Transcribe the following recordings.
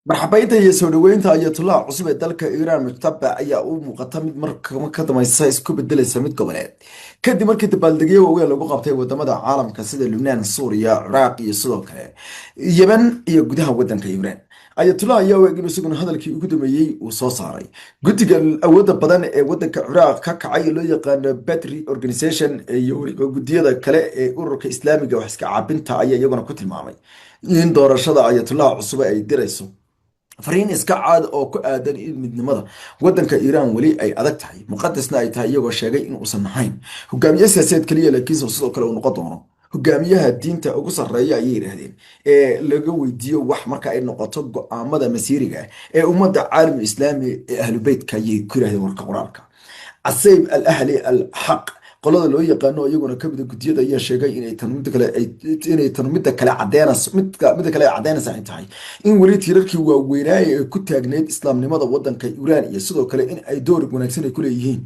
marxabaynta iyo soo dhoweynta ayatollah cusub ee dalka iiraan mujtaba ayaa u muuqata mid markama ka dambaysa isku bedelaysa mid goboleed kadib markii dabaaldegyo waaweyn lagu qabtay wadamada caalamka sida lubnaan, suuriya, ciraaq iyo sidoo kale yemen iyo gudaha wadanka iiraan. ayatollah ayaa u eg in isaguna hadalkii ugu dambeeyey uu soo saaray guddiga awoodda badan ee wadanka ciraaq ka kacay ee loo yaqaano Battery Organization iyo weliba guddiyada kale ee ururka islaamiga wax iska caabinta ayaa iyaguna ku tilmaamay in doorashada ayatollah cusub ay dirayso fariin iska caad oo ku aadan in midnimada wadanka iiraan weli ay adag tahay muqadasna ay tahay, iyagoo sheegay in uusan ahayn hogaamiye siyaasadeed keliya laakiinse sidoo kale uu noqon doono hogaamiyaha diinta ugu sarreeya ayay yidhaahdeen ee laga weydiiyo wax marka ay noqoto go'aamada masiiriga ah ee ummadda caalam islaami ee ahlubeytka ayay ku yidhahdeen warka qoraalka. casayb al ahli al xaq qolada loo yaqaano iyaguna kamida guddiyada ayaa sheegay inay tan midda kale cadeynaysa ay tahay in weli tiirarkii waaweynaaye ee ku taagneyd islaamnimada wadanka iiraan iyo sidoo kale in ay door wanaagsan ay ku leeyihiin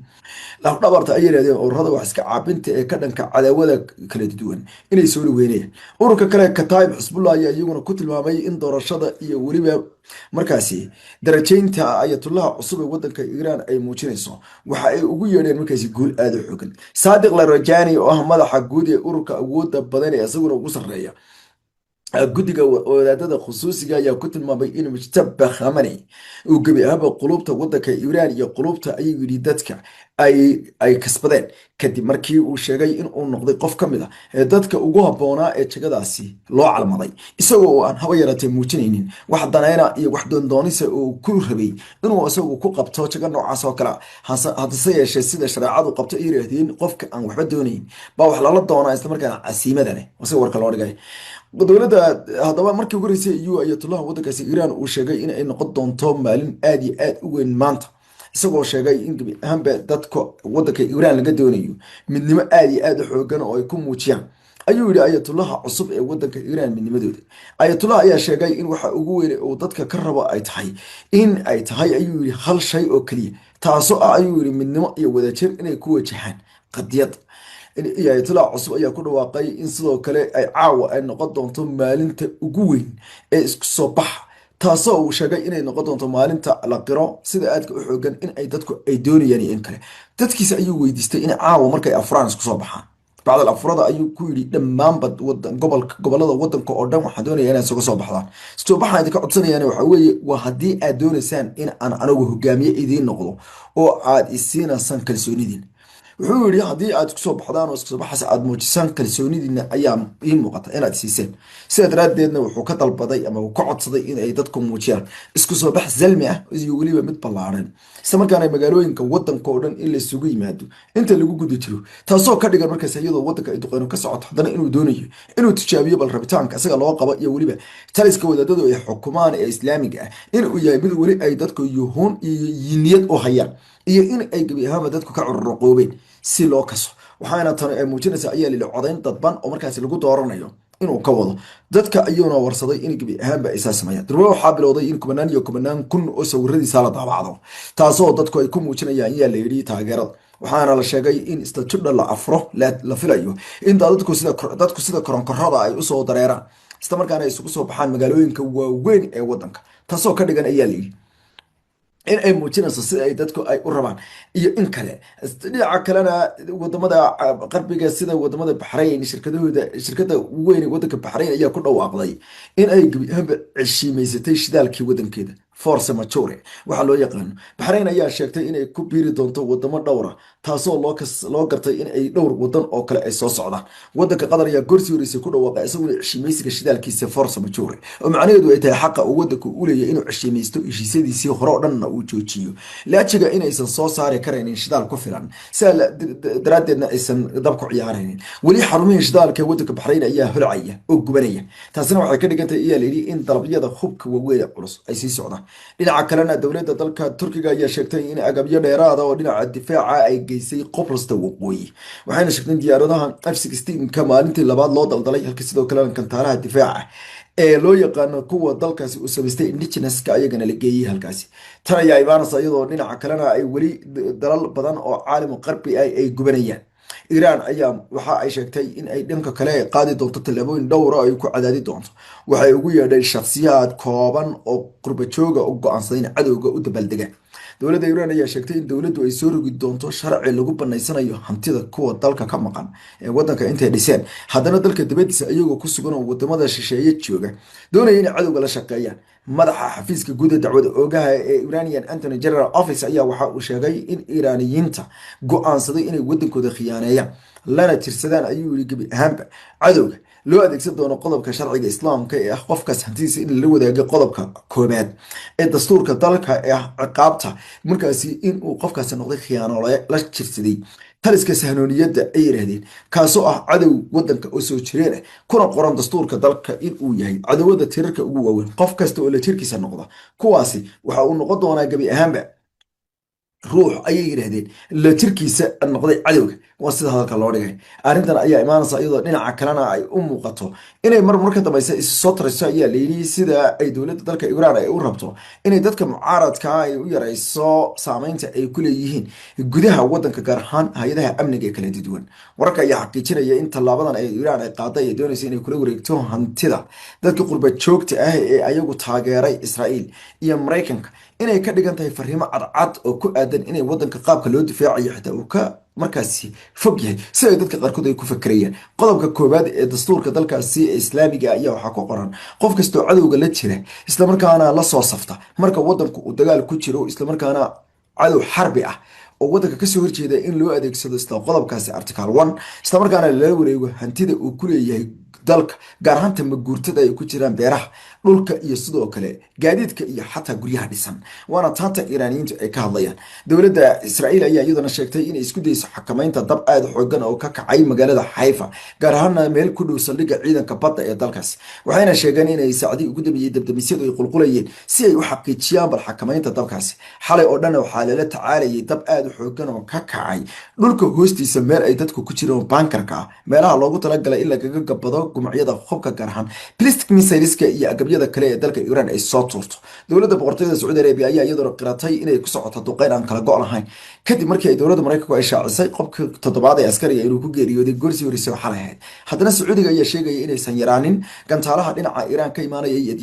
lafdhabarta ay yidhahdeen ururada wax iska caabinta ee ka dhanka cadaawada kala duwan inay soo dhaweynayaan. ururka kale kataib xisbullah ayaa iyaguna ku tilmaamay in doorashada iyo weliba markaasi darajaynta ayatollah cusub ee wadanka iiraan ay muujinayso waxa ay ugu yeedheen markaasi guul aada u xogan. saadiq larajani oo ah madaxa guud ee ururka awoodda badan ee isaguna ugu sarreeya guddiga wadaadada khusuusiga ayaa ku tilmaamay in mujtaba khamani uu gebi ahaanba qulubta wadanka iiraan iyo qulubta ayuu yidhi dadka ay kasbadeen kadib markii uu sheegay in uu noqday qof ka mid a ee dadka ugu habboonaa ee jagadaasi loo calmaday isagoo aan haba yaratee muujinaynin wax danayna iyo wax doondoonisa uu ku rabay inuu isagu ku qabto jago noocaas oo kale haddase yeeshee sida shareecadu qabto ay yiraahdeen qofka aan waxba doonayn baa wax lala doonaa islamarkaana casiimada leh isaga warka loo dhigay. dowladda haddaba markii ugu horeysay iyo ayatollah wadankaasi iiraan uu sheegay in ay noqon doonto maalin aad iyo aad u weyn maanta, isagoo sheegay in gebi ahaanba dadka wadanka iiraan laga doonayo midnimo aad iyo aad u xoogan oo ay ku muujiyaan ayuu yidhi ayatollaha cusub ee wadanka iiraan midnimadooda. ayatollah ayaa sheegay in waxa ugu weyn uu dadka ka rabo ay tahay ayuu yidhi hal shay oo keliya, taasoo ah ayuu yidhi midnimo iyo wadajir inay ku wajahaan qadiyad. ayatollah cusub ayaa ku dhawaaqay in sidoo kale ay caawa ay noqon doonto maalinta ugu weyn ee isku soo baxa, taasoo uu sheegay inay noqon doonto maalinta la qiro sida aadka u xoogan in ay dadku ay doonayaan iyo in kale. dadkiisa ayuu weydiistay in caawa markay afuraan isku soo baxaan. bacdal afurada ayuu ku yidhi dhammaanba gobolada wadanka oo dhan waxaan doonaya inay isuga soo baxdaan. soo baxaan idinka codsanayaan waxa weeye waa haddii aad doonaysaan in aan anagu hogaamiye idiin noqdo oo aad isiinasaan kalsoonidiin. wuxuu yidhi haddii aad isku soo baxdaan oo isku soo baxaas aad muujisaan kalsoonidiina ayaa ii muuqata inaad siiseen. sidaa daraaddeedna wuxuu ka dalbaday ama uu ka codsaday in ay dadku muujiyaan isku soo bax salmi ah iyo weliba mid ballaaran, isla markaana magaalooyinka wadanka oo dhan in la isugu yimaado inta lagu guda jiro, taasoo ka dhigan markaas iyadoo wadanka ay duqeyno ka socoto haddana inuu doonayo inuu tijaabiyo bal rabitaanka isaga loo qabo iyo weliba taliska wadaadadu ay xukumaan ee islaamiga ah inuu yahay mid weli ay dadku yuhuun iyo niyad u hayaan iyo in ay gebi ahaanba dadku ka cururaqoobeen si loo kaso. waxaana tani ay muujinaysaa ayaa lili codayn dadban oo markaasi lagu dooranayo inuu ka wado dadka ayuuna warsaday in gebi ahaanba ay saa sameeyaan. durba waxaa bilowday in kumanaan iyo kumanaan kun oo sawiradiisa la daabacdo, taasoo dadku ay ku muujinayaan ayaa la yidhi taageerada. waxaana la sheegay in istajudha la afro la filayo in dadku sida koronkorada ay usoo dareeraan isla markaana ay isugu soo baxaan magaalooyinka waaweyn ee wadanka, taasoo ka dhigan ayaa layidhi in ay muujinayso sida ay dadku ay u rabaan iyo in kale. dhinaca kalena wadamada qarbiga sida wadamada baxrayn shirkada weyn ee wadanka baxrayn ayaa ku dhawaaqday in ay gebi ahaanba ceshiimaysatay shidaalkii wadankeeda force majeure waxaa loo yaqaano. baxrayn ayaa sheegtay inay ku biiri doonto wadamo dhowra, taasoo loo gartay in ay dhowr wadan oo kale ay soo socdaan. wadanka qatar ayaa gorsii horeysay ku dhawaaqay isaguna ceshiimaysiga shidaalkiisa force majeure oo macnaheedu ay tahay xaqa uu wadanku u leeyahay inuu ceshiimaysto heshiisyadiisii hore oo dhanna uu joojiyo laajiga inaysan soo saari karaynin shidaal ku filan sidaa daraaddeedna aysan dab ku ciyaaraynin. weli xarumihii shidaalka ee wadanka baxrayn ayaa holcaya oo gubanaya, taasina waxay ka dhigantahay ayaa layidhi in dalabyada hubka waaweyn ee culus ay sii socdaan. dhinaca kalena dowladda dalka turkiga ayaa sheegtay in agabyo dheeraada oo dhinaca difaaca ay geysay qobrasta waqooyi, waxayna sheegtay diyaaradaha F-16 maalintii labaad loo daldalay halka sidoo kalena kantaaraha difaaca ee loo yaqaano kuwa dalkaasi uu samaystay indigenouska ayagana la geeyey halkaasi. tan ayaa imaanaysa iyadoo dhinaca kalena ay weli dalal badan oo caalamu qarbi ah ay gubanayaan. iiraan ayaa waxa ay sheegtay in ay dhanka kale qaadi doonto tallaabooyin dhowra ay ku cadaadi doonto waxay ugu yeedhay shakhsiyaad kooban oo qurbajooga u go-aansaday in cadowga u dabaaldegaan dowladda iiraan ayaa sheegtay in dowladdu ay soo rogi doonto sharci lagu banaysanayo hantida kuwa dalka ka maqan ee wadanka intay dhiseen haddana dalka dibadiisa iyagoo ku sugan oo wadamada shisheeye jooga doonaya inay cadowga la shaqeeyaan madaxa xafiiska guud ee dacwada oogaha ee Iranian Attorney General Office ayaa waxa uu sheegay in Iiraaniyiinta go'aansaday inay wadankooda khiyaaneeyaan lana tirsadaan ayuu yiri gabi ahaanba cadowga loo adeegsan doono qodobka sharciga islaamka ee ah qofkaas hantidiisa in la wadaago qodobka koobaad ee dastuurka dalka ee ah ciqaabta markaasi in uu qofkaasi noqday khiyaanole la jirsaday taliska sahnooniyadda ay yiraahdeen kaasoo ah cadow wadanka oo soo jireen kuna qoran dastuurka dalka in uu yahay cadawada tirarka ugu waaweyn qof kasta oo la jirkiisa noqda kuwaasi waxa uu noqon doonaa gabi ahaanba ruux ayay yiraahdeen la jirkiisa noqday cadowga waa sida hadalka loo dhigay arrintan ayaa imaanaysa iyadoo dhinaca kalena ay u muuqato inay marka dambaysa isu soo tarayso ayaa leeyay sida ay dowladda dalka Iiraan ay u rabto inay dadka mucaaradka ay u yareyso saameynta ay ku leeyihiin gudaha wadanka gaar ahaan hay'adaha amniga ee kala duwan wararka ayaa xaqiijinaya in tallaabadan ay Iiraan ay qaaday ay doonayso inay kula wareegto hantida dadka qurba joogta ah ee ayagu taageeray Israa'iil iyo Mareykanka inay ka dhigan tahay fariimo cadcad oo ku aadan inay wadanka qaabka loo difaacayo xitaa uu ka markaasi fog yahay si ay dadka qaarkood ay ku fakarayaan qodobka koobaad ee dastuurka dalkaasi ee islaamiga ayaa waxaa ku qoran qof kastoo cadowga la jira isla markaana la soo safta marka wadanku uu dagaal ku jiro isla markaana cadow xarbi ah oo wadanka kasoo horjeeda in loo adeegsado isla qodobkaasi article 1 isla markaana lala wareego hantida uu ku leeyahay dalka gaar ahaan maguurtada ay ku jiraan beeraha dhulka iyo sidoo kale gaadiidka iyo xataa guryaha dhisan waana taanta Iiraaniyiintu ay ka hadlayaan dowladda Israa'iil ayaa iyadana sheegtay inay isku dayso xakamaynta dab aad xooggan oo ka kacay magaalada Haifa gaar ahaan meel ku dhow saldhigga ciidanka badda ee dalkaas waxayna sheegeen inay saacadii ugu dambeeyay dabdamisyadu ay qulqulayeen si ay u xaqiijiyaan bal xakamaynta dabkaasi xalay oo dhan waxaa lala tacaalayay dab aad xooggan oo ka kacay dhulka hoostiisa meel ay dadku ku jiraan bankarka meelaha loogu talagalay in laga gabado gumciyada hubka gaar ahaan plastic missileska iyo agabyada kale ee dalka Iiraan ay soo tuurto dowladda boqortooyada Sacuudi Arabia ayaa iyadoo qiratay inay ku socoto duqeyn aan kala go'an lahayn kadib markii ay dowladda Mareykanku ay shaacisay qofka toddobaad ee askariga inuu ku geeriyooday goorsi horisay waxa la ahayd haddana Sacuudiga ayaa sheegay inaysan yaraanin gantaalaha dhinaca Iiraan ka imaanaya iyo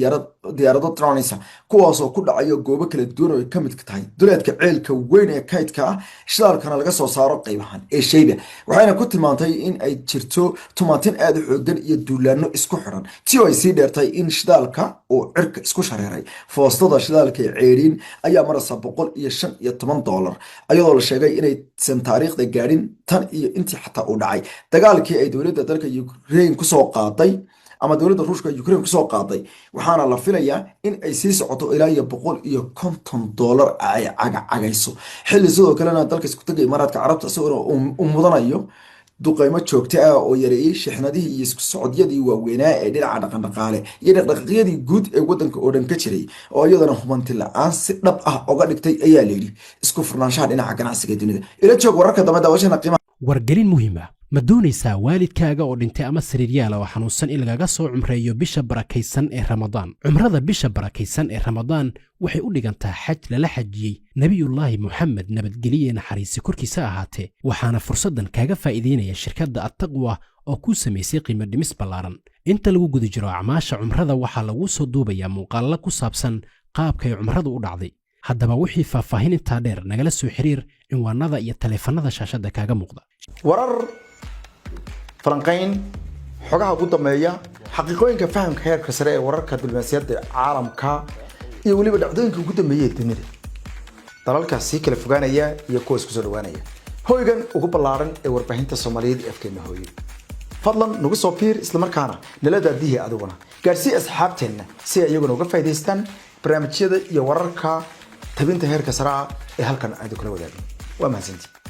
diyaarado drones kuwaas oo ku dhacayo goobo kala duwan oo ka mid tahay duleedka ceelka weyn ee kaydka ah shidaalkana laga soo saaro qaybahan ee shayba waxayna ku tilmaantay in ay jirto tumaatin aad u xooggan iyo duulaano isku xiran tii ay sii dheertay in shidaalka oo cirka isku shareeray foostada shidaalka ee ceeriin ayaa maraysa $115 ayadoo la sheegay inay san taariikhda gaadhin tan iyo intii xataa uu dhacay dagaalkii ay dowladda dalka Ukraine ku soo qaaday ama dowladda Ruushka Ukraine ku soo qaaday waxaana la filayaa in ay sii socoto ilaa $150 ay cagayso xilli sidoo kalena dalka isku tagay Imaaraadka Carabta isagoo uu mudanayo duqeymo joogto ah oo yareeyay shixnadihii iyo isku socodyadii waaweynaa ee dhinaca dhaqan-dhaqaale iyo dhaqdhaqaaqyadii guud ee wadanka oo dhan ka jiray oo iyadana hubanti la'aan si dhab ah uga dhigtay ayaa la yidhi isku furnaanshaha dhinaca ganacsiga dunida ila joog wararka dambe daawashana qiimaha wargelin muhiim ah ma doonaysaa waalidkaaga oo dhintay ama sariiryaal oo xanuunsan in lagaga soo cumreeyo bisha barakaysan ee Ramadaan cumrada bisha barakaysan ee Ramadaan waxay u dhigantaa xaj lala xajiyay nabiyullaahi Muhammad nabadgeliye naxariis korkiisa ahaatee waxaana fursadan kaaga faa'iideynaya shirkadda At-Taqwa oo ku sameysay qiimo dhimis ballaaran inta lagu guda jiro acmaasha cumrada waxaa lagu soo duubayaa muuqaallo ku saabsan qaabka ay cumradu u dhacday haddaba wixii faahfaahin intaa dheer nagala soo xiriir cinwaanada iyo taleefannada shaashada kaaga muuqda warar falanqayn xogaha ugu dambeeya xaqiiqooyinka fahamka heerka sare ee wararka diblomaasiyadda caalamka iyo waliba dhacdooyinka ugu dambeeyay dunida dalalkaas si kala fogaanaya iyo kuwa isku soo dhawaanaya hoygan ugu ballaaran ee warbaahinta Soomaaliyeed ee afkeena hooyo fadlan nagu soo fiir isla markaana nala daadihi adiguna gaarsii asxaabteena si ay iyaguna uga faa'iideystaan barnaamijyada iyo wararka tabinta heerka sare ee halkan aad kula wadaagno waa mahadsantihiin